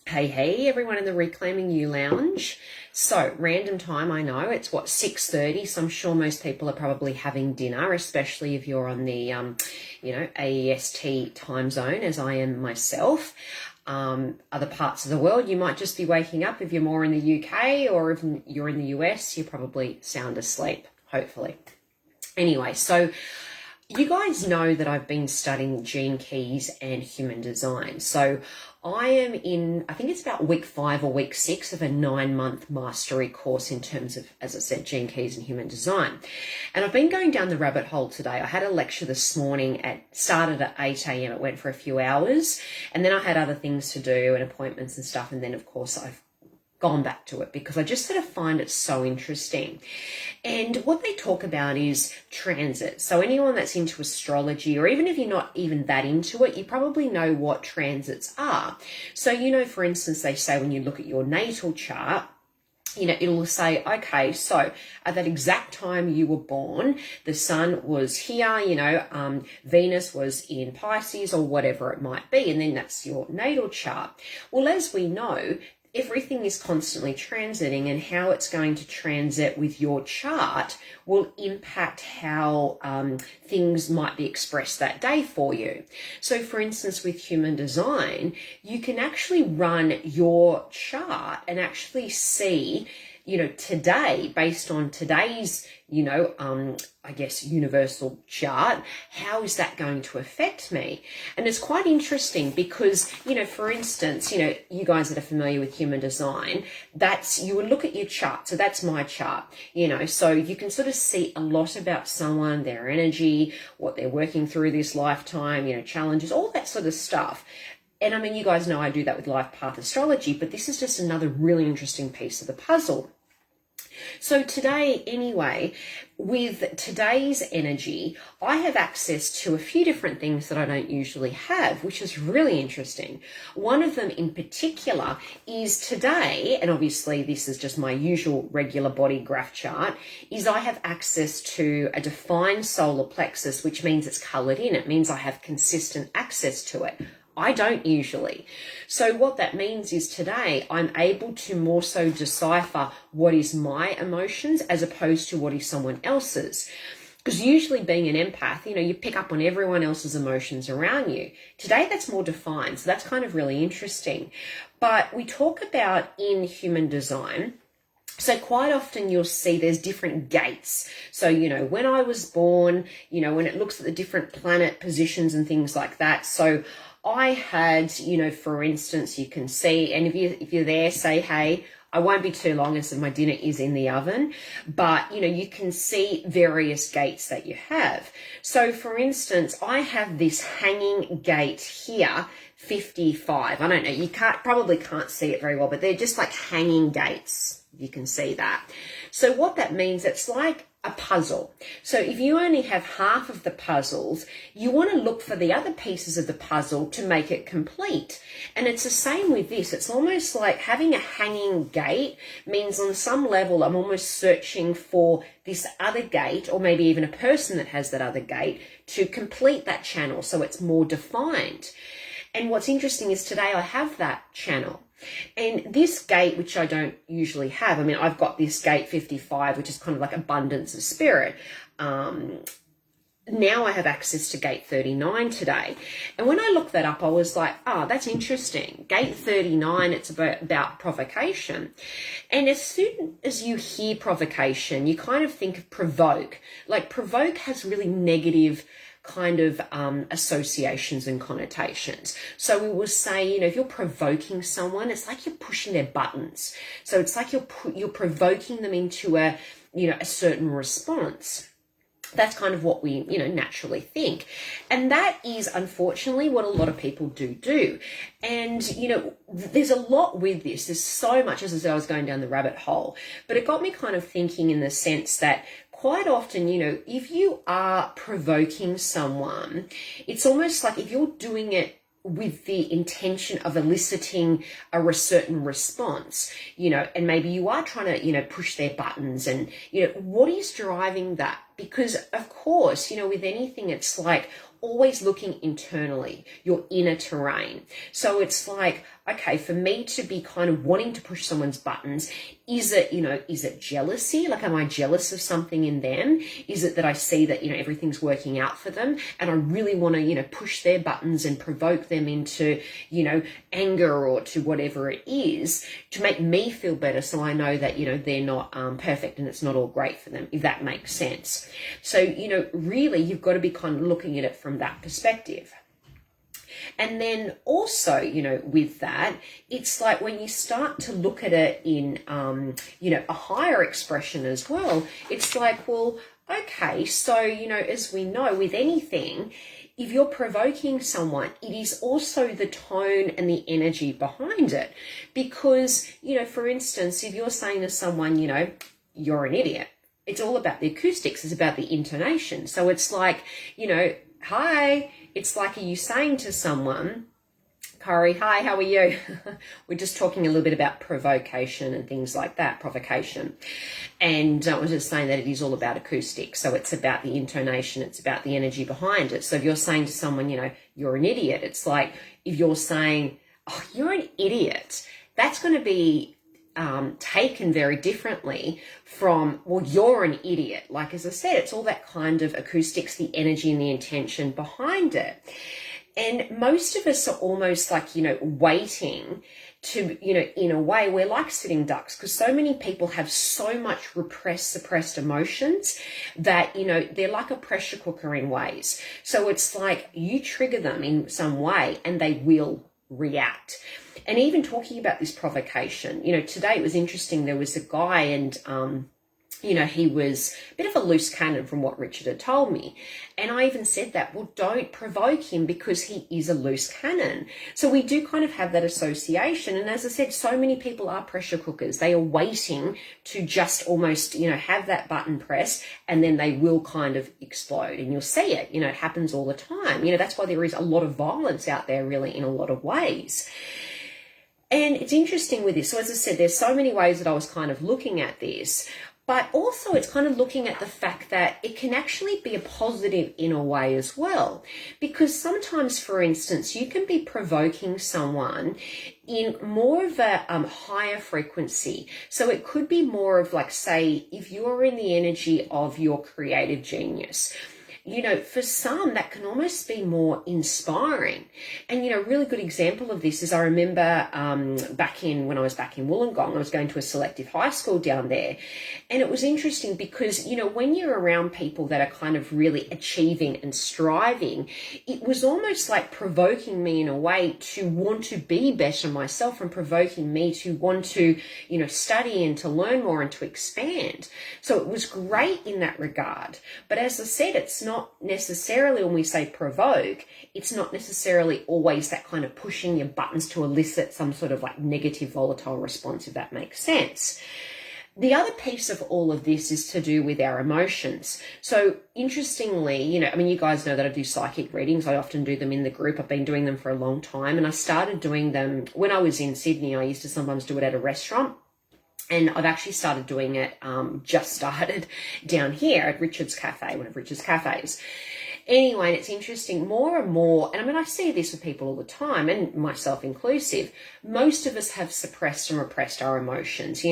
Hey, everyone in the Reclaiming You Lounge. So, random time, I know, it's 6:30, so I'm sure most people are probably having dinner, especially if you're on the, AEST time zone, as I am myself. Other parts of the world, you might just be waking up. If you're more in the UK or if you're in the US, you're probably sound asleep, hopefully. Anyway, so you guys know that I've been studying gene keys and human design. So I am in, I think it's about week 5 or week 6 of a 9-month mastery course in terms of, as I said, gene keys and human design. And I've been going down the rabbit hole today. I had a lecture this morning started at 8 a.m. It went for a few hours. And then I had other things to do and appointments and stuff. And then, of course, I've gone back to it because I just sort of find it so interesting. And what they talk about is transit. So anyone that's into astrology, or even if you're not even that into it, you probably know what transits are. So, for instance, they say when you look at your natal chart, it'll say, okay, so at that exact time you were born, the sun was here, Venus was in Pisces or whatever it might be. And then that's your natal chart. Well, as we know, everything is constantly transiting, and how it's going to transit with your chart will impact how things might be expressed that day for you. So for instance, with human design, you can actually run your chart and actually see, today, based on today's, universal chart, how is that going to affect me? And it's quite interesting because, for instance, you guys that are familiar with human design, you would look at your chart. So that's my chart, so you can sort of see a lot about someone, their energy, what they're working through this lifetime, challenges, all that sort of stuff. And I mean, you guys know I do that with life path astrology, but this is just another really interesting piece of the puzzle. So today, anyway, with today's energy, I have access to a few different things that I don't usually have, which is really interesting. One of them in particular is today, and obviously this is just my usual regular body graph chart, is I have access to a defined solar plexus, which means it's colored in. It means I have consistent access to it. I don't usually. So what that means is today I'm able to more so decipher what is my emotions as opposed to what is someone else's. Because usually being an empath, you pick up on everyone else's emotions around you. Today that's more defined, so that's kind of really interesting. But we talk about in human design, so quite often you'll see there's different gates. So, when I was born, when it looks at the different planet positions and things like that. So I had, for instance, you can see, and if you're there, say, hey, I won't be too long as my dinner is in the oven, but, you can see various gates that you have. So, for instance, I have this hanging gate here, 55. I don't know, you probably can't see it very well, but they're just like hanging gates. You can see that. So what that means, it's like a puzzle. So if you only have half of the puzzles, you want to look for the other pieces of the puzzle to make it complete. And it's the same with this. It's almost like having a hanging gate means on some level I'm almost searching for this other gate, or maybe even a person that has that other gate, to complete that channel so it's more defined. And what's interesting is today I have that channel. And this gate, which I don't usually have, I've got this gate 55, which is kind of like abundance of spirit. Now I have access to gate 39 today. And when I looked that up, I was like, that's interesting. Gate 39, it's about provocation. And as soon as you hear provocation, you kind of think of provoke. Like provoke has really negative kind of associations and connotations. So we will say, if you're provoking someone, it's like you're pushing their buttons. So it's like you're provoking them into a certain response. That's kind of what we, naturally think. And that is unfortunately what a lot of people do. And, there's a lot with this. There's so much, as I said, I was going down the rabbit hole, but it got me kind of thinking in the sense that quite often, if you are provoking someone, it's almost like if you're doing it with the intention of eliciting a certain response, and maybe you are trying to, push their buttons and, what is driving that? Because of course, with anything, it's like, always looking internally, your inner terrain. So it's like, okay, for me to be kind of wanting to push someone's buttons, is it jealousy? Like, am I jealous of something in them? Is it that I see that, everything's working out for them and I really want to, push their buttons and provoke them into, anger or to whatever it is to make me feel better, so I know that, they're not perfect and it's not all great for them, if that makes sense. So, really you've got to be kind of looking at it from that perspective. And then also, with that, it's like when you start to look at it in, a higher expression as well, it's like, well, okay, so, as we know with anything, if you're provoking someone, it is also the tone and the energy behind it. Because, for instance, if you're saying to someone, you're an idiot, it's all about the acoustics, it's about the intonation. So it's like, hi, it's like, are you saying to someone, Corey, hi, how are you? We're just talking a little bit about provocation and things like that, provocation. And I was just saying that it is all about acoustics. So it's about the intonation, it's about the energy behind it. So if you're saying to someone, you're an idiot, it's like, if you're saying, oh, you're an idiot, that's going to be taken very differently from, well, you're an idiot. Like, as I said, it's all that kind of acoustics, the energy and the intention behind it. And most of us are almost like, waiting to, in a way, we're like sitting ducks, because so many people have so much suppressed emotions that, they're like a pressure cooker in ways. So it's like you trigger them in some way and they will react. And even talking about this provocation, today it was interesting. There was a guy and, he was a bit of a loose cannon from what Richard had told me. And I even said that, well, don't provoke him because he is a loose cannon. So we do kind of have that association. And as I said, so many people are pressure cookers. They are waiting to just almost, have that button pressed and then they will kind of explode. And you'll see it, it happens all the time. That's why there is a lot of violence out there really in a lot of ways. And it's interesting with this. So as I said, there's so many ways that I was kind of looking at this. But also it's kind of looking at the fact that it can actually be a positive in a way as well. Because sometimes, for instance, you can be provoking someone in more of a higher frequency. So it could be more of like, say, if you're in the energy of your creative genius, for some, that can almost be more inspiring. And, a really good example of this is I remember when I was back in Wollongong, I was going to a selective high school down there. And it was interesting because, when you're around people that are kind of really achieving and striving, it was almost like provoking me in a way to want to be better myself and provoking me to want to, study and to learn more and to expand. So it was great in that regard. But as I said, it's not necessarily, when we say provoke, it's not necessarily always that kind of pushing your buttons to elicit some sort of like negative volatile response, if that makes sense. The other piece of all of this is to do with our emotions. So interestingly, you guys know that I do psychic readings. I often do them in the group. I've been doing them for a long time, and I started doing them when I was in Sydney. I used to sometimes do it at a restaurant. And I've actually started doing it, just started down here at Richard's Cafe, one of Richard's cafes. Anyway, and it's interesting, more and more, and I see this with people all the time, and myself inclusive, most of us have suppressed and repressed our emotions,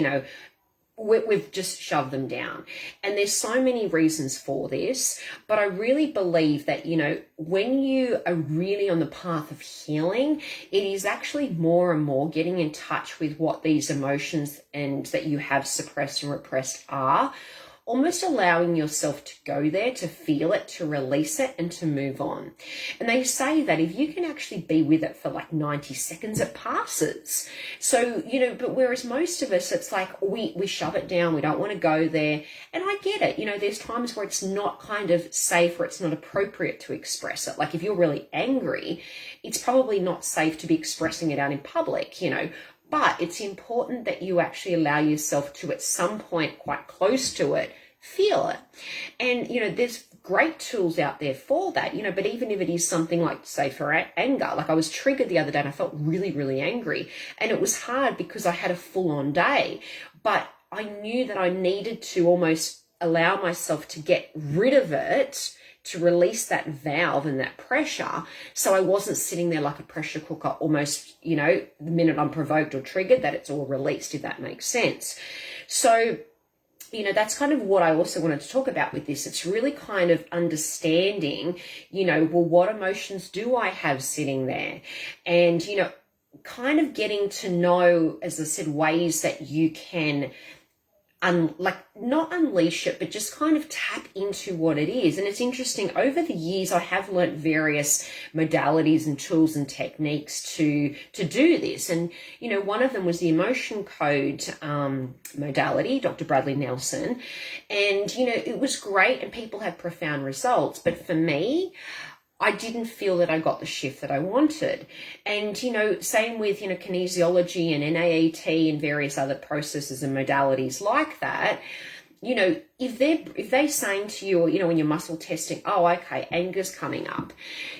we've just shoved them down. And there's so many reasons for this, but I really believe that, when you are really on the path of healing, it is actually more and more getting in touch with what these emotions and that you have suppressed and repressed are, almost allowing yourself to go there, to feel it, to release it, and to move on. And they say that if you can actually be with it for like 90 seconds, it passes. So, but whereas most of us, it's like we shove it down, we don't want to go there. And I get it, there's times where it's not kind of safe or it's not appropriate to express it. Like if you're really angry, it's probably not safe to be expressing it out in public, But it's important that you actually allow yourself to, at some point quite close to it, feel it. And, there's great tools out there for that, but even if it is something like, say, for anger, like I was triggered the other day and I felt really, really angry. And it was hard because I had a full-on day. But I knew that I needed to almost allow myself to get rid of it to release that valve and that pressure, so I wasn't sitting there like a pressure cooker almost, you know, the minute I'm provoked or triggered, that it's all released, if that makes sense. So, you know, that's kind of what I also wanted to talk about with this. It's really kind of understanding, you know, well, what emotions do I have sitting there? And, you know, kind of getting to know, as I said, ways that you can not unleash it, but just kind of tap into what it is. And it's interesting, over the years, I have learnt various modalities and tools and techniques to do this. And, you know, one of them was the emotion code modality, Dr. Bradley Nelson. And, you know, it was great and people had profound results. But for me, I didn't feel that I got the shift that I wanted. And, you know, same with, you know, kinesiology and NAET and various other processes and modalities like that. You know, if they're saying to you, you know, when you're muscle testing, oh, okay, anger's coming up,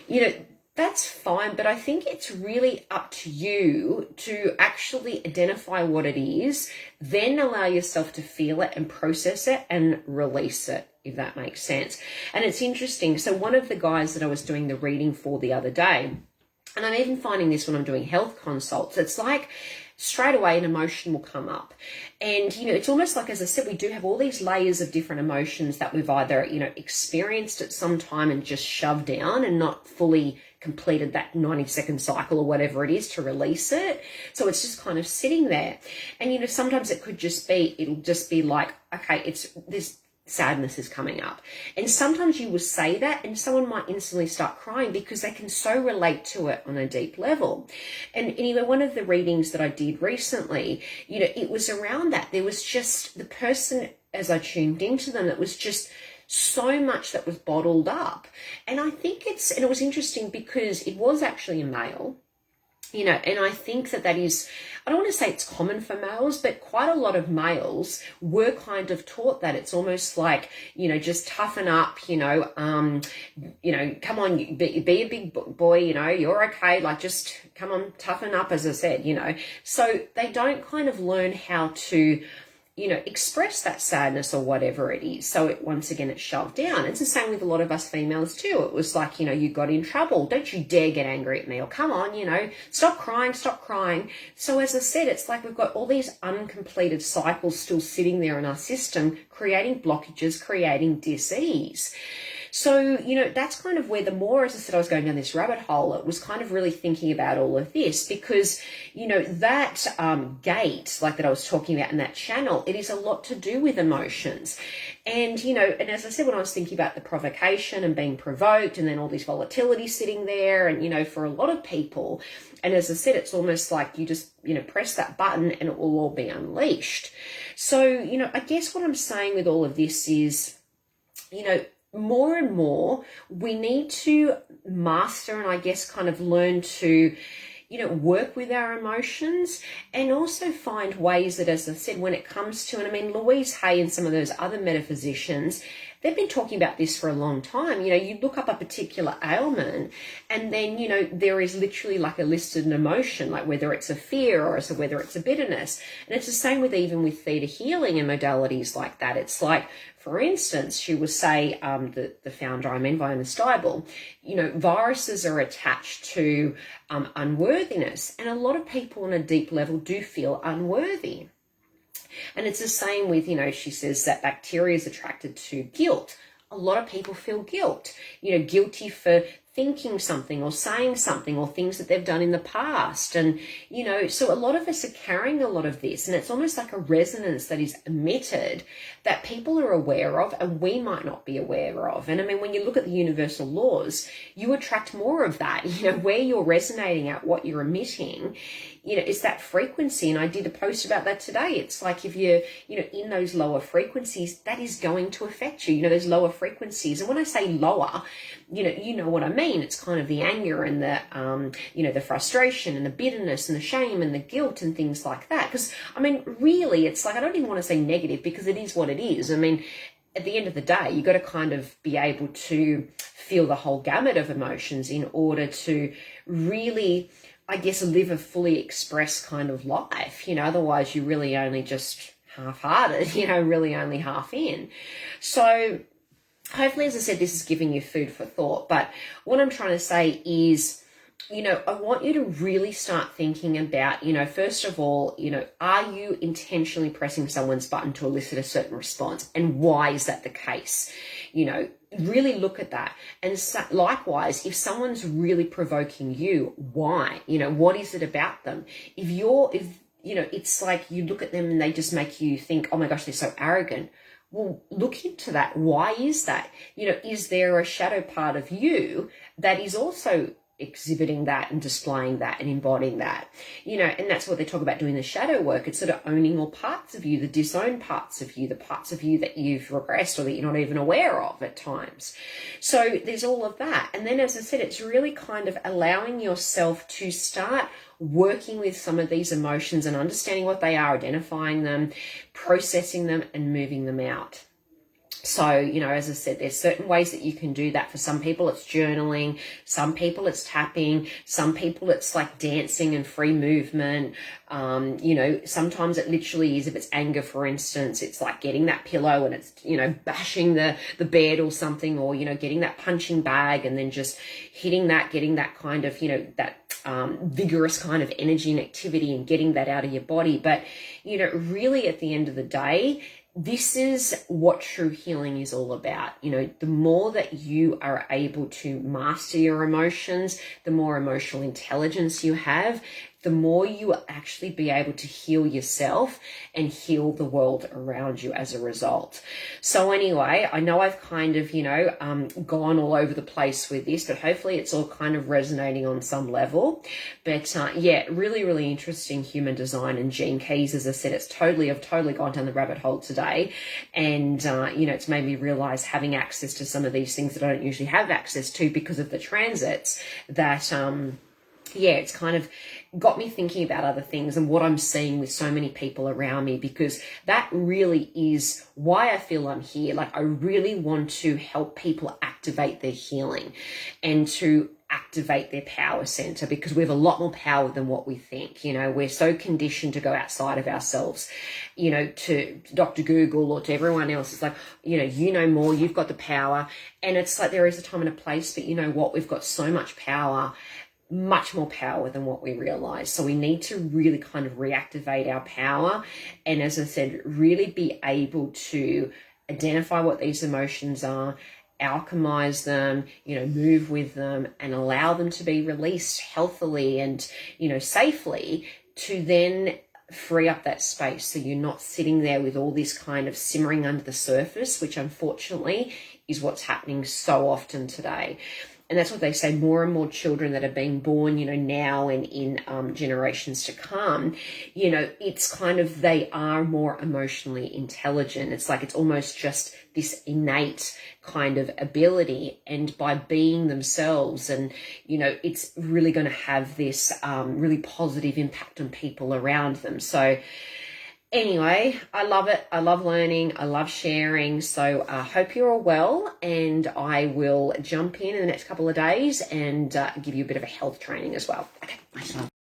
you know, that's fine. But I think it's really up to you to actually identify what it is, then allow yourself to feel it and process it and release it, if that makes sense. And it's interesting. So one of the guys that I was doing the reading for the other day, and I'm even finding this when I'm doing health consults, it's like straight away an emotion will come up. And, you know, it's almost like, as I said, we do have all these layers of different emotions that we've either, you know, experienced at some time and just shoved down and not fully completed that 90-second cycle or whatever it is to release it. So it's just kind of sitting there. And, you know, sometimes it'll just be like, okay, it's this sadness is coming up. And sometimes you will say that and someone might instantly start crying because they can so relate to it on a deep level. And anyway, one of the readings that I did recently, you know, it was around that. There was just the person, as I tuned into them, it was just so much that was bottled up. And I think and it was interesting because it was actually a male. You know, and I think that is, I don't want to say it's common for males, but quite a lot of males were kind of taught that. It's almost like, you know, just toughen up, you know, come on, be a big boy, you know, you're okay. Like, just come on, toughen up, as I said, you know. So they don't kind of learn how to, you know, express that sadness or whatever it is. So once again, it's shoved down. It's the same with a lot of us females too. It was like, you know, you got in trouble. Don't you dare get angry at me, or come on, you know, stop crying. So as I said, it's like we've got all these uncompleted cycles still sitting there in our system, creating blockages, creating dis-ease. So, you know, that's kind of where the more, as I said, I was going down this rabbit hole, it was kind of really thinking about all of this because, you know, that gate, like that I was talking about in that channel, it is a lot to do with emotions. And, you know, and as I said, when I was thinking about the provocation and being provoked and then all this volatility sitting there and, you know, for a lot of people, and as I said, it's almost like you just, you know, press that button and it will all be unleashed. So, you know, I guess what I'm saying with all of this is, you know, more and more, we need to master and I guess kind of learn to, you know, work with our emotions and also find ways that, as I said, when it comes to, and I mean, Louise Hay and some of those other metaphysicians, they've been talking about this for a long time. You know, you look up a particular ailment and then, you know, there is literally like a listed emotion, like whether it's a fear or whether it's a bitterness. And it's the same with even with theta healing and modalities like that. It's like, for instance, she would say, the founder, Viola Stiebel, you know, viruses are attached to unworthiness. And a lot of people on a deep level do feel unworthy. And it's the same with, you know, she says that bacteria is attracted to guilt. A lot of people feel guilt, you know, guilty for thinking something or saying something or things that they've done in the past. And, you know, so a lot of us are carrying a lot of this and it's almost like a resonance that is emitted that people are aware of and we might not be aware of. And I mean, when you look at the universal laws, you attract more of that, you know, where you're resonating at, what you're emitting, you know, it's that frequency. And I did a post about that today. It's like if you're, you know, in those lower frequencies, that is going to affect you, you know, those lower frequencies. And when I say lower, you know what I mean. It's kind of the anger and the, you know, the frustration and the bitterness and the shame and the guilt and things like that. Because, I mean, really, it's like, I don't even want to say negative because it is what it is. I mean, at the end of the day, you've got to kind of be able to feel the whole gamut of emotions in order to really, I guess, live a fully expressed kind of life. You know, otherwise you're really only just half-hearted, you know, really only half in. So, hopefully, as I said, this is giving you food for thought. But what I'm trying to say is, I want you to really start thinking about, first of all, are you intentionally pressing someone's button to elicit a certain response? And why is that the case? Really look at that. And so, likewise, if someone's really provoking you, why? What is it about them? If it's like you look at them and they just make you think, oh my gosh, they're so arrogant. Well, look into that. Why is that? Is there a shadow part of you that is also exhibiting that and displaying that and embodying that, and that's what they talk about doing the shadow work. It's sort of owning all parts of you, the disowned parts of you, the parts of you that you've repressed or that you're not even aware of at times. So there's all of that. And then, as I said, it's really kind of allowing yourself to start working with some of these emotions and understanding what they are, identifying them, processing them, and moving them out. So, as I said, there's certain ways that you can do that. For some people, it's journaling. Some people, it's tapping. Some people, it's like dancing and free movement. Sometimes it literally is, if it's anger, for instance, it's like getting that pillow and it's, bashing the bed or something, or, getting that punching bag and then just hitting that, getting that kind of, that vigorous kind of energy and activity and getting that out of your body. But, really at the end of the day, this is what true healing is all about. The more that you are able to master your emotions, the more emotional intelligence you have, the more you will actually be able to heal yourself and heal the world around you as a result. So anyway, I know I've kind of, gone all over the place with this, but hopefully it's all kind of resonating on some level. But really, really interesting human design and gene keys. As I said, I've totally gone down the rabbit hole today. And, it's made me realize having access to some of these things that I don't usually have access to because of the transits that, it's kind of got me thinking about other things and what I'm seeing with so many people around me, because that really is why I feel I'm here. Like, I really want to help people activate their healing and to activate their power center, because we have a lot more power than what we think. We're so conditioned to go outside of ourselves, to Dr. Google or to everyone else. It's like, you know more, you've got the power. And it's like, there is a time and a place, but you know what? We've got so much power, much more power than what we realize. So we need to really kind of reactivate our power. And as I said, really be able to identify what these emotions are, alchemize them, move with them, and allow them to be released healthily and, safely, to then free up that space. So you're not sitting there with all this kind of simmering under the surface, which unfortunately is what's happening so often today. And that's what they say, more and more children that are being born, now and in generations to come, it's kind of, they are more emotionally intelligent. It's like, it's almost just this innate kind of ability. And by being themselves, and, it's really going to have this really positive impact on people around them. So anyway, I love it. I love learning. I love sharing. So I hope you're all well, and I will jump in the next couple of days and give you a bit of a health training as well. Okay, bye.